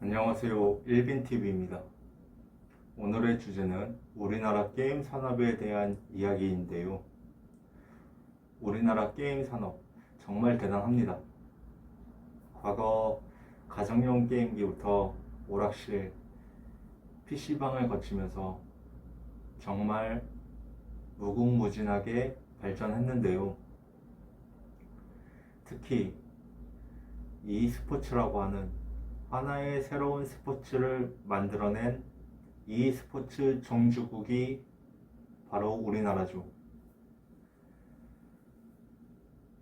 안녕하세요. 일빈TV입니다. 오늘의 주제는 우리나라 게임 산업에 대한 이야기인데요. 우리나라 게임 산업 정말 대단합니다. 과거 가정용 게임기부터 오락실, PC방을 거치면서 정말 무궁무진하게 발전했는데요. 특히 e스포츠라고 하는 하나의 새로운 스포츠를 만들어낸 e스포츠 종주국이 바로 우리나라죠.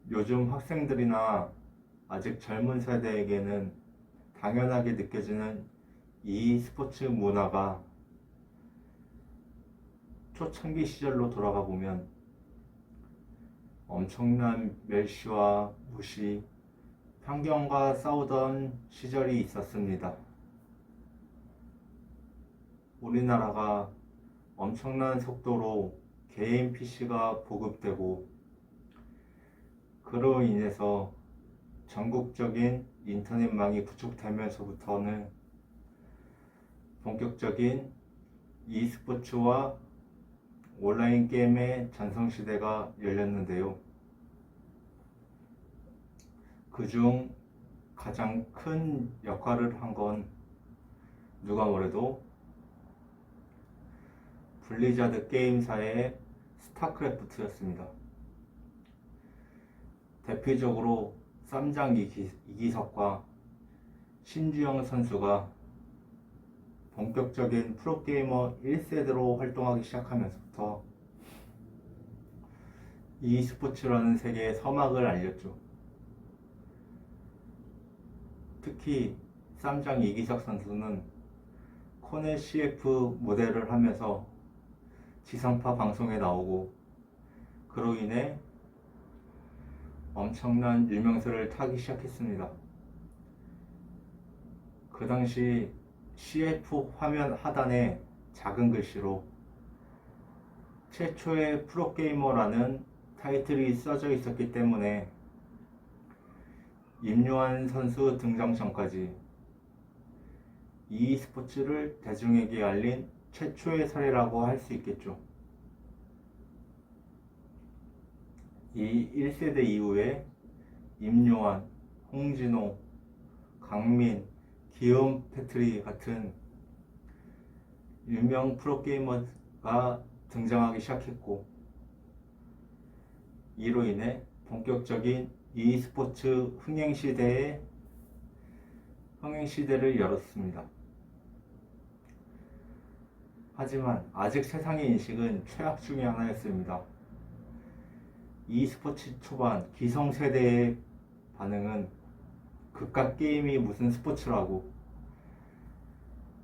요즘 학생들이나 아직 젊은 세대에게는 당연하게 느껴지는 e스포츠 문화가 초창기 시절로 돌아가 보면 엄청난 멸시와 무시, 편견과 싸우던 시절이 있었습니다. 우리나라가 엄청난 속도로 개인 PC가 보급되고 그로 인해서 전국적인 인터넷망이 구축되면서부터는 본격적인 e스포츠와 온라인 게임의 전성시대가 열렸는데요. 그중 가장 큰 역할을 한 건 누가 뭐래도 블리자드 게임사의 스타크래프트였습니다. 대표적으로 쌈장 이기석과 신주영 선수가 본격적인 프로게이머 1세대로 활동하기 시작하면서부터 e스포츠라는 세계의 서막을 알렸죠. 특히 쌈장 이기석 선수는 코넷 CF 모델을 하면서 지상파 방송에 나오고 그로 인해 엄청난 유명세를 타기 시작했습니다. 그 당시 CF 화면 하단에 작은 글씨로 최초의 프로게이머라는 타이틀이 써져 있었기 때문에 임요한 선수 등장 전까지 e스포츠를 대중에게 알린 최초의 사례라고 할 수 있겠죠. 이 1세대 이후에 임요한, 홍진호, 강민, 기욤 패트리 같은 유명 프로게이머가 등장하기 시작했고 이로 인해 본격적인 e스포츠 흥행시대를 열었습니다. 하지만 아직 세상의 인식은 최악 중의 하나였습니다. e스포츠 초반 기성세대의 반응은 그깟 게임이 무슨 스포츠라고,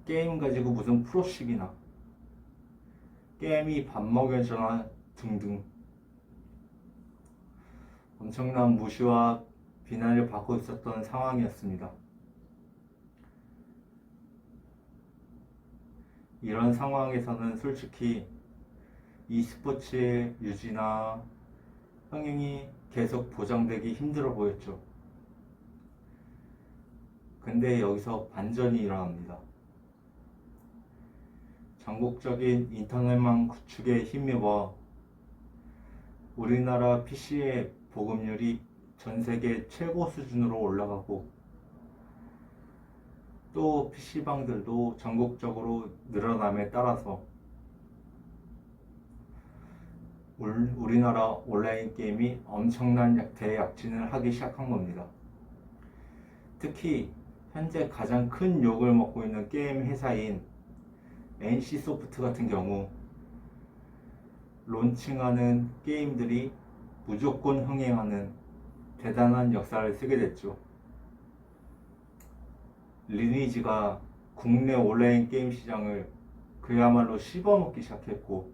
게임 가지고 무슨 프로식이나, 게임이 밥 먹여주나 등등 엄청난 무시와 비난을 받고 있었던 상황이었습니다. 이런 상황에서는 솔직히 e스포츠의 유지나 흥행이 계속 보장되기 힘들어 보였죠. 근데 여기서 반전이 일어납니다. 전국적인 인터넷망 구축에 힘입어 우리나라 PC의 보급률이 전 세계 최고 수준으로 올라가고 또 PC방들도 전국적으로 늘어남에 따라서 우리나라 온라인 게임이 엄청난 대약진을 하기 시작한 겁니다. 특히 현재 가장 큰 욕을 먹고 있는 게임 회사인 NC소프트 같은 경우 론칭하는 게임들이 무조건 흥행하는 대단한 역사를 쓰게 됐죠. 리니지가 국내 온라인 게임 시장을 그야말로 씹어먹기 시작했고,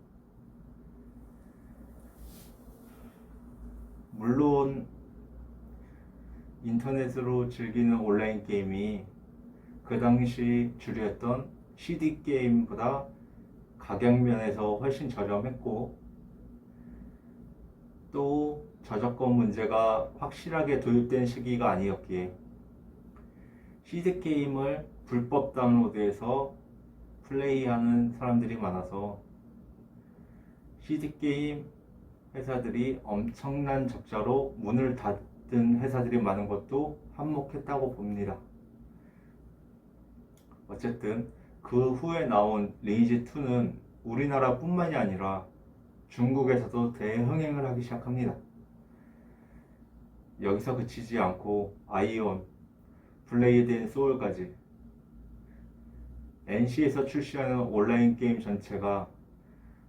물론 인터넷으로 즐기는 온라인 게임이 그 당시 주류였던 CD 게임보다 가격 면에서 훨씬 저렴했고 또 저작권 문제가 확실하게 도입된 시기가 아니었기에 CD게임을 불법 다운로드해서 플레이하는 사람들이 많아서 CD게임 회사들이 엄청난 적자로 문을 닫은 회사들이 많은 것도 한몫했다고 봅니다. 어쨌든 그 후에 나온 리니지2는 우리나라뿐만이 아니라 중국에서도 대흥행을 하기 시작합니다. 여기서 그치지 않고 아이온, 블레이드 앤 소울까지 NC에서 출시하는 온라인 게임 전체가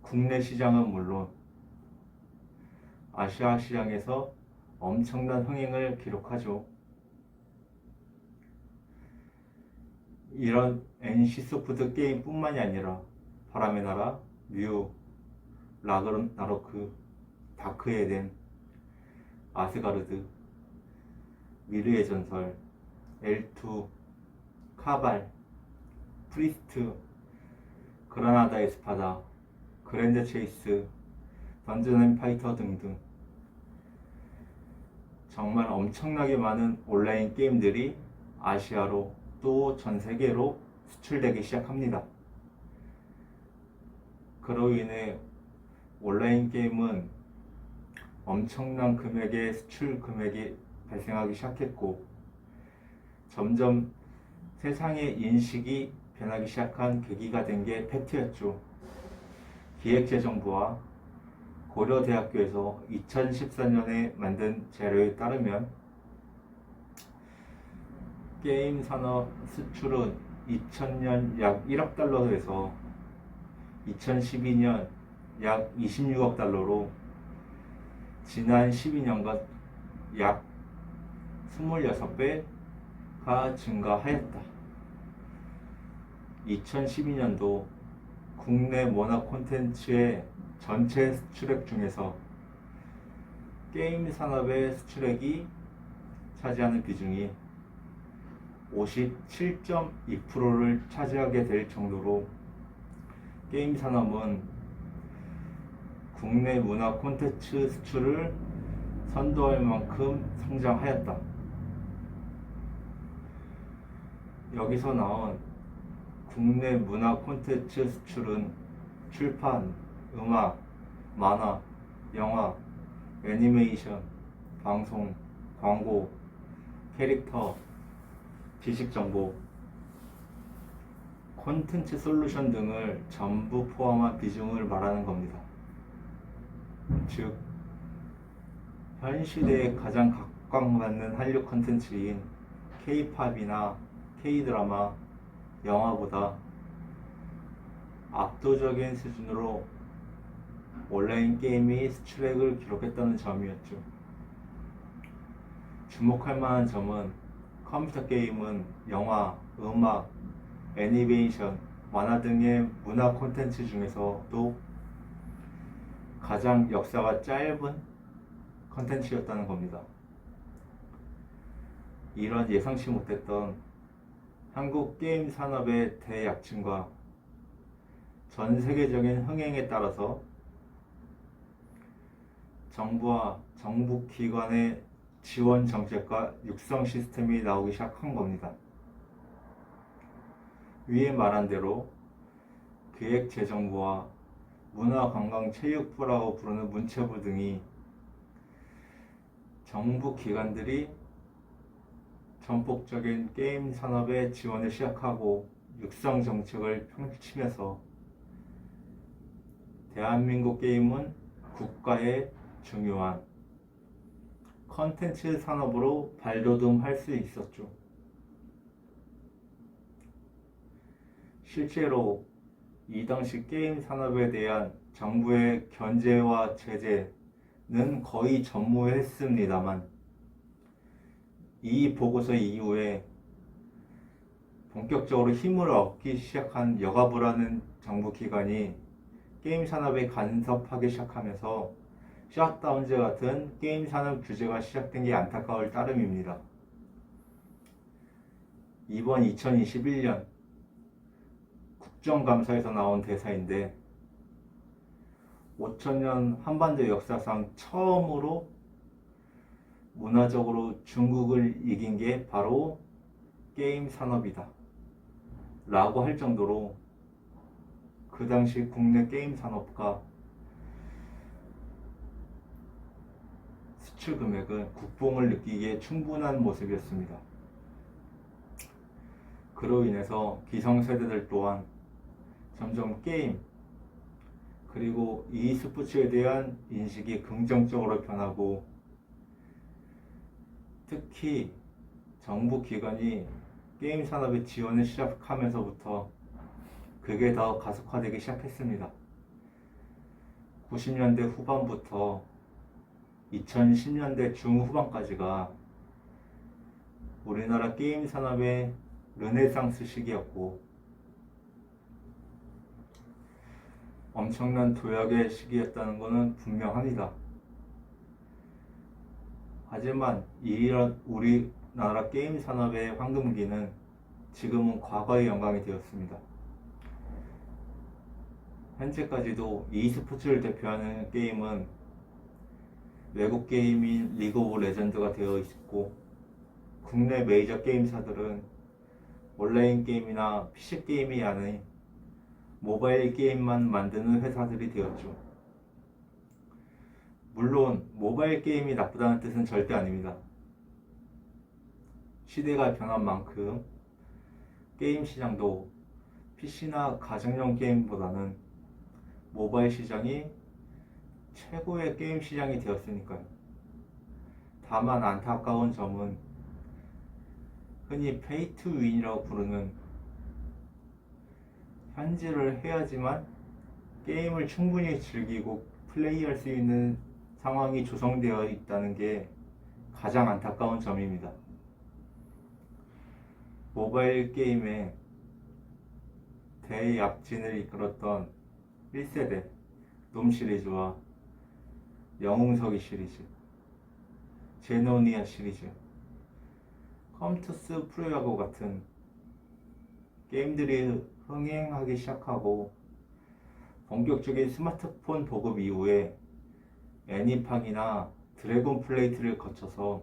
국내 시장은 물론 아시아 시장에서 엄청난 흥행을 기록하죠. 이런 NC소프트 게임뿐만이 아니라 바람의 나라, 뮤, 라그나로크, 다크 에덴, 아스가르드, 미르의 전설, L2, 카발, 프리스트, 그라나다 에스파다, 그랜드 체이스, 던전 앤 파이터 등등 정말 엄청나게 많은 온라인 게임들이 아시아로 또 전 세계로 수출되기 시작합니다. 그로 인해 온라인 게임은 엄청난 금액의 수출 금액이 발생하기 시작했고 점점 세상의 인식이 변하기 시작한 계기가 된 게 팩트였죠. 기획재정부와 고려대학교에서 2014년에 만든 자료에 따르면 게임 산업 수출은 2000년 약 1억 달러에서 2012년 약 26억 달러로 지난 12년간 약 26배가 증가하였다. 2012년도 국내 문화 콘텐츠의 전체 수출액 중에서 게임 산업의 수출액이 차지하는 비중이 57.2%를 차지하게 될 정도로 게임 산업은 국내 문화 콘텐츠 수출을 선도할 만큼 성장하였다. 여기서 나온 국내 문화 콘텐츠 수출은 출판, 음악, 만화, 영화, 애니메이션, 방송, 광고, 캐릭터, 지식정보, 콘텐츠 솔루션 등을 전부 포함한 비중을 말하는 겁니다. 즉, 현 시대에 가장 각광받는 한류 콘텐츠인 K-팝이나 K-드라마, 영화보다 압도적인 수준으로 온라인 게임이 수출액을 기록했다는 점이었죠. 주목할 만한 점은 컴퓨터 게임은 영화, 음악, 애니메이션, 만화 등의 문화 콘텐츠 중에서도 가장 역사가 짧은 콘텐츠였다는 겁니다. 이런 예상치 못했던 한국 게임 산업의 대약진과 전 세계적인 흥행에 따라서 정부와 정부 기관의 지원 정책과 육성 시스템이 나오기 시작한 겁니다. 위에 말한 대로 기획재정부와 문화관광체육부라고 부르는 문체부 등이 정부 기관들이 전폭적인 게임 산업에 지원을 시작하고 육성 정책을 펼치면서 대한민국 게임은 국가의 중요한 컨텐츠 산업으로 발돋움할 수 있었죠. 실제로 이 당시 게임 산업에 대한 정부의 견제와 제재는 거의 전무했습니다만 이 보고서 이후에 본격적으로 힘을 얻기 시작한 여가부라는 정부 기관이 게임 산업에 간섭하기 시작하면서 셧다운제 같은 게임 산업 규제가 시작된 게 안타까울 따름입니다. 이번 2021년 국정감사에서 나온 대사인데 5천년 한반도 역사상 처음으로 문화적으로 중국을 이긴 게 바로 게임 산업이다 라고 할 정도로 그 당시 국내 게임 산업과 수출 금액은 국뽕을 느끼기에 충분한 모습이었습니다. 그로 인해서 기성세대들 또한 점점 게임 그리고 e스포츠에 대한 인식이 긍정적으로 변하고, 특히 정부 기관이 게임 산업의 지원을 시작하면서부터 그게 더 가속화되기 시작했습니다. 90년대 후반부터 2010년대 중후반까지가 우리나라 게임 산업의 르네상스 시기였고 엄청난 도약의 시기였다는 것은 분명합니다. 하지만 이런 우리나라 게임 산업의 황금기는 지금은 과거의 영광이 되었습니다. 현재까지도 e스포츠를 대표하는 게임은 외국 게임인 리그 오브 레전드가 되어 있고, 국내 메이저 게임사들은 온라인 게임이나 PC 게임이 아닌 모바일 게임만 만드는 회사들이 되었죠. 물론 모바일 게임이 나쁘다는 뜻은 절대 아닙니다. 시대가 변한 만큼 게임 시장도 PC나 가정용 게임보다는 모바일 시장이 최고의 게임 시장이 되었으니까요. 다만 안타까운 점은 흔히 페이 투 윈이라고 부르는 현질을 해야지만 게임을 충분히 즐기고 플레이할 수 있는 상황이 조성되어 있다는 게 가장 안타까운 점입니다. 모바일 게임의 대약진을 이끌었던 1세대 돔 시리즈와 영웅석이 시리즈, 제노니아 시리즈, 컴투스 프로야구 같은 게임들이 흥행하기 시작하고 본격적인 스마트폰 보급 이후에 애니팡이나 드래곤 플레이트를 거쳐서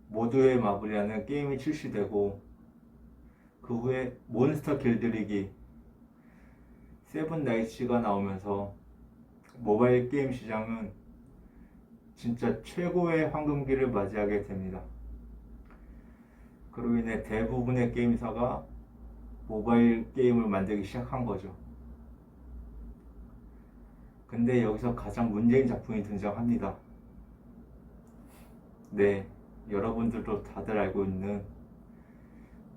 모두의 마블이라는 게임이 출시되고, 그 후에 몬스터 길들이기, 세븐 나이츠가 나오면서 모바일 게임 시장은 진짜 최고의 황금기를 맞이하게 됩니다. 그로 인해 대부분의 게임사가 모바일 게임을 만들기 시작한 거죠. 근데 여기서 가장 문제인 작품이 등장합니다. 네, 여러분들도 다들 알고 있는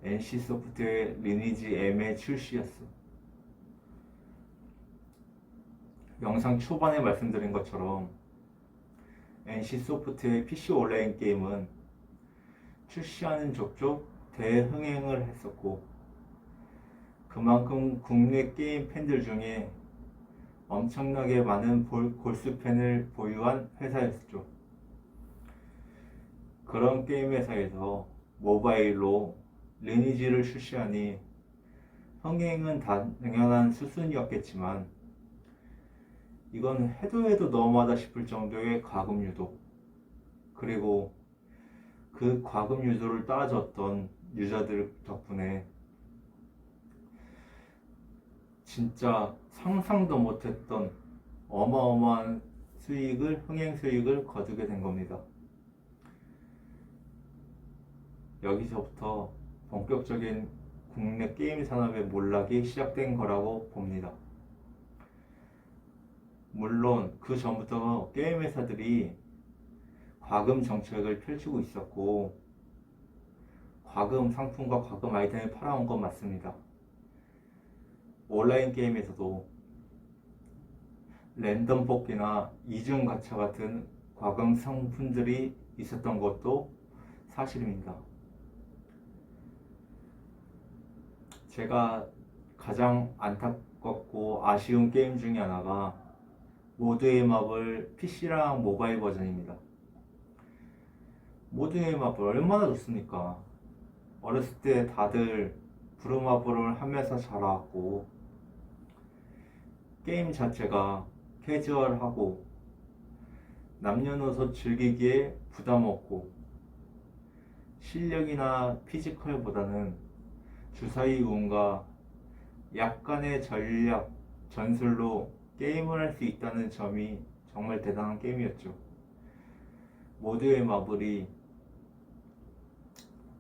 NC소프트의 리니지 M의 출시였어. 영상 초반에 말씀드린 것처럼 NC소프트의 PC 온라인 게임은 출시하는 족족 대흥행을 했었고, 그만큼 국내 게임 팬들 중에 엄청나게 많은 골수팬을 보유한 회사였죠. 그런 게임 회사에서 모바일로 리니지를 출시하니 흥행은 당연한 수순이었겠지만, 이건 해도 너무하다 싶을 정도의 과금 유도, 그리고 그 과금 유도를 따라줬던 유저들 덕분에 진짜 상상도 못했던 어마어마한 흥행 수익을 거두게 된 겁니다. 여기서부터 본격적인 국내 게임 산업의 몰락이 시작된 거라고 봅니다. 물론 그 전부터 게임 회사들이 과금 정책을 펼치고 있었고, 과금 상품과 과금 아이템을 팔아온 건 맞습니다. 온라인 게임에서도 랜덤 뽑기나 이중 가챠 같은 과금 상품들이 있었던 것도 사실입니다. 제가 가장 안타깝고 아쉬운 게임 중에 하나가 모두의 마블 PC랑 모바일 버전입니다. 모두의 마블 얼마나 좋습니까? 어렸을 때 다들 브루마블을 하면서 자라왔고, 게임 자체가 캐주얼하고 남녀노소 즐기기에 부담 없고 실력이나 피지컬보다는 주사위 운과 약간의 전략, 전술로 게임을 할 수 있다는 점이 정말 대단한 게임이었죠. 모두의 마블이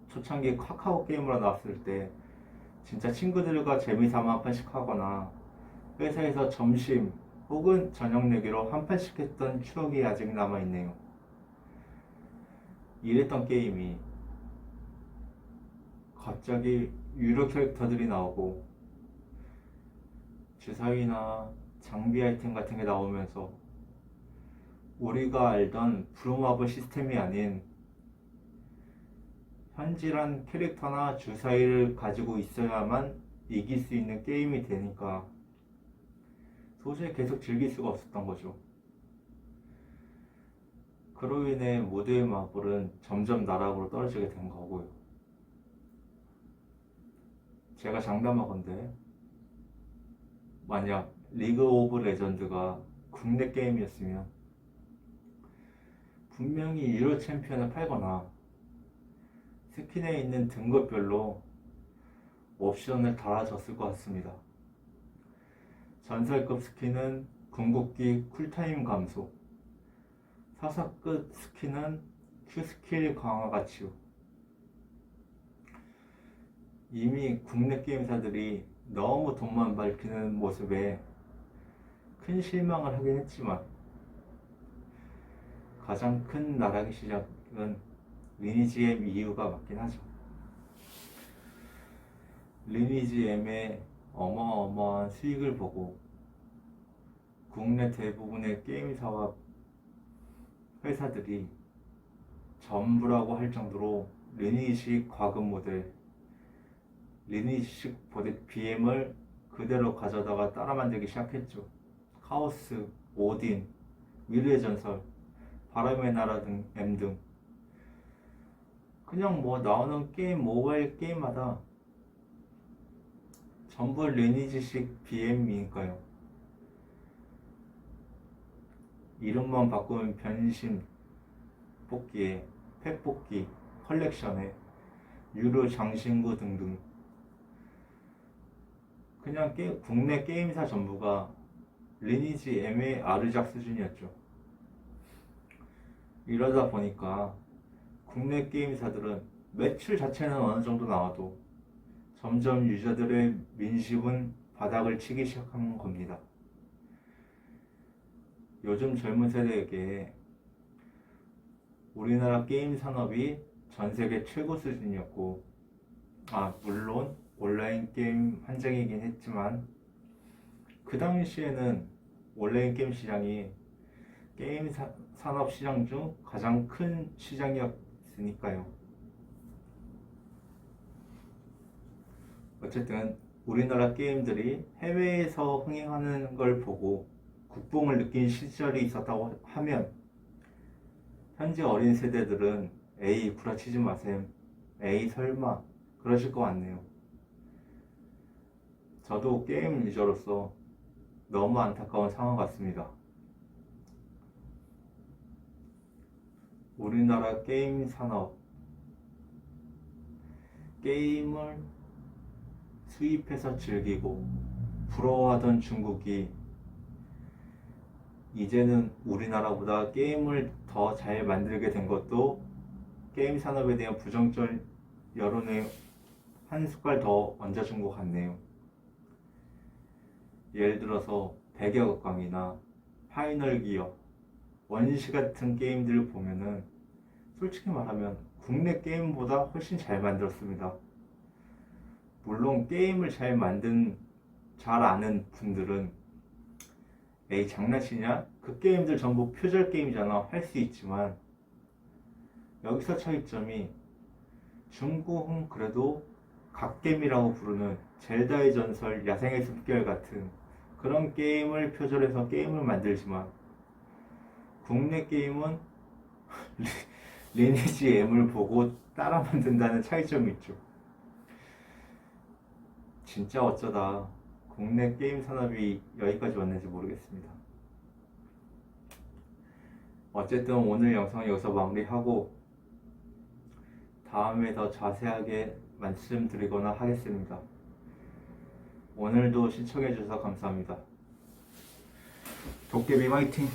초창기 카카오 게임으로 나왔을 때 진짜 친구들과 재미삼아 한 판씩 하거나 회사에서 점심 혹은 저녁 내기로 한 판씩 했던 추억이 아직 남아있네요. 이랬던 게임이 갑자기 유료 캐릭터들이 나오고 주사위나 장비 아이템 같은 게 나오면서 우리가 알던 브로마블 시스템이 아닌 현질한 캐릭터나 주사위를 가지고 있어야만 이길 수 있는 게임이 되니까 도저히 계속 즐길 수가 없었던 거죠. 그로 인해 모두의 마블은 점점 나락으로 떨어지게 된 거고요. 제가 장담하건대 만약 리그 오브 레전드가 국내 게임이었으면 분명히 유로 챔피언을 팔거나 스킨에 있는 등급별로 옵션을 달아줬을 것 같습니다. 전설급 스킨은 궁극기 쿨타임 감소, 사사급 스킨은 Q스킬 강화 가치요. 이미 국내 게임사들이 너무 돈만 밝히는 모습에 큰 실망을 하긴 했지만 가장 큰 나락의 시작은 리니지 M 이유가 맞긴 하죠. 리니지 M의 어마어마한 수익을 보고 국내 대부분의 게임사와 회사들이 전부라고 할 정도로 리니지 과금 모델, 리니지식 BM을 그대로 가져다가 따라 만들기 시작했죠. 카오스, 오딘, 미래의 전설, 바람의 나라 등 M 등 그냥 뭐 나오는 게임, 모바일 게임마다 전부 리니지식 BM이니까요. 이름만 바꾸면 변신 뽑기에, 펫 뽑기, 컬렉션에, 유료 장신구 등등 그냥 국내 게임사 전부가 리니지 M의 아르작 수준이었죠. 이러다 보니까 국내 게임사들은 매출 자체는 어느 정도 나와도 점점 유저들의 민심은 바닥을 치기 시작하는 겁니다. 요즘 젊은 세대에게 우리나라 게임 산업이 전 세계 최고 수준이었고, 물론 온라인 게임 한정이긴 했지만 그 당시에는 온라인 게임 시장이 게임 산업 시장 중 가장 큰 시장이었으니까요. 어쨌든 우리나라 게임들이 해외에서 흥행하는 걸 보고 국뽕을 느낀 시절이 있었다고 하면 현재 어린 세대들은 에이 구라치지 마셈, 에이 설마 그러실 것 같네요. 저도 게임 유저로서 너무 안타까운 상황 같습니다. 우리나라 게임 산업, 게임을 수입해서 즐기고 부러워하던 중국이 이제는 우리나라보다 게임을 더 잘 만들게 된 것도 게임 산업에 대한 부정적 여론에 한 숟갈 더 얹어준 것 같네요. 예를 들어서 백야극강이나 파이널 기어, 원시 같은 게임들을 보면은 솔직히 말하면 국내 게임보다 훨씬 잘 만들었습니다. 물론 게임을 잘 아는 분들은 에이 장난치냐? 그 게임들 전부 표절 게임이잖아 할 수 있지만 여기서 차이점이 중국은 그래도 갓겜이라고 부르는 젤다의 전설, 야생의 숲길 같은 그런 게임을 표절해서 게임을 만들지만 국내 게임은 리니지 M을 보고 따라 만든다는 차이점이 있죠. 진짜 어쩌다 국내 게임 산업이 여기까지 왔는지 모르겠습니다. 어쨌든 오늘 영상은 여기서 마무리하고 다음에 더 자세하게 말씀드리거나 하겠습니다. 오늘도 시청해주셔서 감사합니다. 도깨비 화이팅!